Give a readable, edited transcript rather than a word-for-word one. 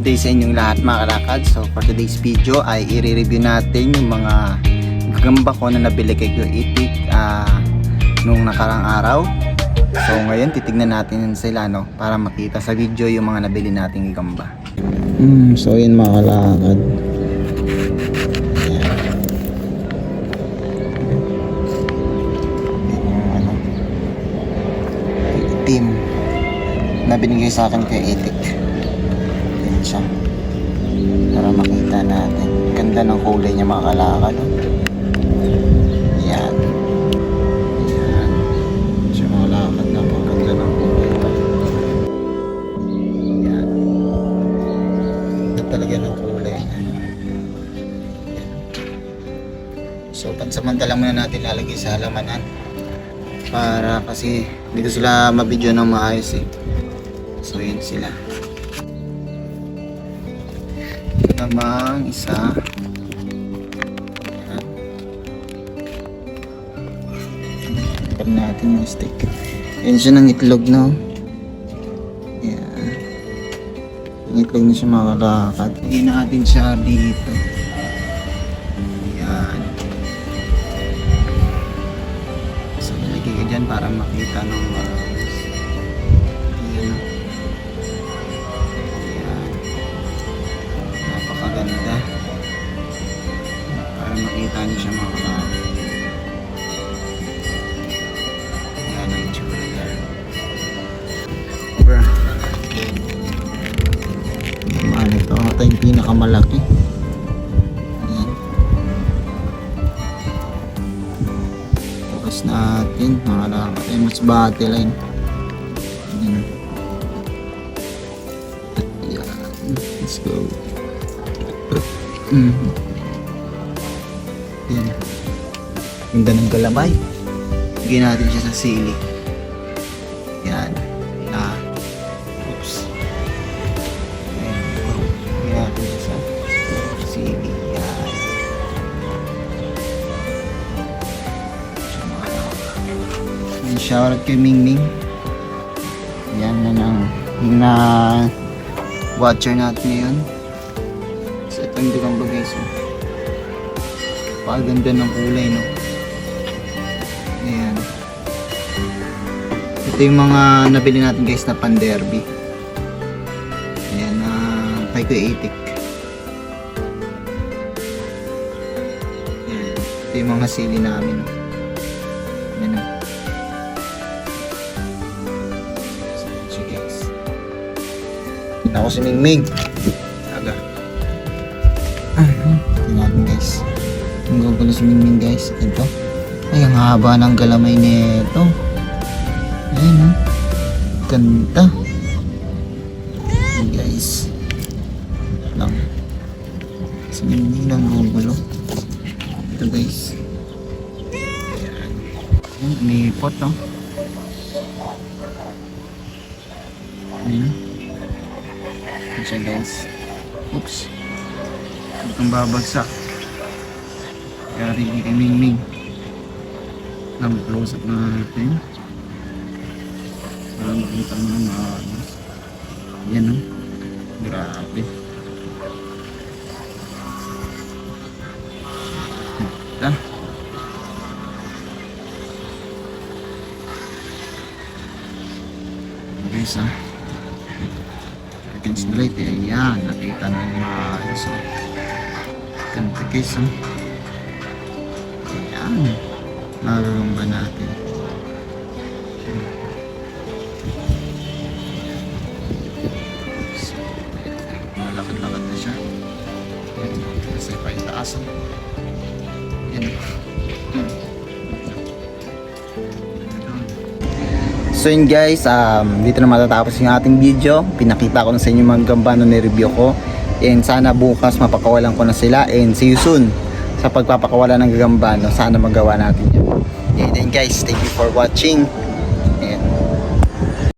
day sa inyong lahat mga kalakad. So for today's video ay i-review natin yung mga gagamba ko na nabili kay Kuya Itik nung nakarang araw. So ngayon titignan natin sila para makita sa video yung mga nabili nating gagamba. So yun mga kalakad. Team na binigay sa akin kay Itik. Yan siya. Para makita natin. Ganda ng kulay niya mga kalakad. Yan. Yan. Siya mga kalakad. Napakaganda ng kulay. Yan. Ganda talaga ng kulay niya. So pansamantala muna natin lalagay sa halamanan. Para kasi hindi ko sila mabidyo ng maayos eh. So yun sila. Ito namang isa. Ayan. Pag natin yung stick. Yan siya ng itlog no. Ayan. Yung itlog na siya mga kalakad. Lagyan natin siya dito. Ayan. So nalagay ko dyan para makita ng maayos. Ayan. Napakaganda para makita niyo siya mga kalakad. Yan ang itsura niya. Bro, ito ata yung pinakamalaki. Ayan. Focus natin mga kalakad. Ay mas bati line. Ayan. Let's go. Yan. Ganda ng galamay. Lagyan natin siya sa sili. Yan. Oops. Ayan. Lagyan natin siya sa sili. Yan. Yan. Shoutout kay Mingming. Yan na watcher natin ngayon. So ito yung gagamba guys. Paganda ng kulay no. Ayan. Ito yung mga nabili natin guys na pan-derby. Ayan na kay Kuya Itik. Ayan. Ito yung mga sili namin. Ayan na. So guys. Tignan ko si Mingming. Aga. Tignan natin guys. Ang gagawin si Mingming guys. Ito. Ay, ang haba ng galamay nito. Ayan, ganda. Ayan guys. Lang. Si Mingming lang gugulo. Ito guys. Ayan. Ayan, may pot no. Ayan. Ayan siya guys. Oops. Itong babagsak. Kaya rin kay Mingming. Lang close up natin. Para makita mo na maayos. Yan o. Grabe. Ito. Guys ha. Against the light eh. Ayan. Nakita na yung maayos. Ganda guys ha. Narurumba natin. So, malakad-lakad na siya. Kasi pa itaasan. Yan. So yun guys, dito na matatapos yung ating video. Pinakita ko na sa inyo mga gamba na nireview ko. And sana bukas mapakawalan ko na sila. And see you soon sa pagpapakawala ng gagamba. Sana magawa natin yun. And then guys, thank you for watching. And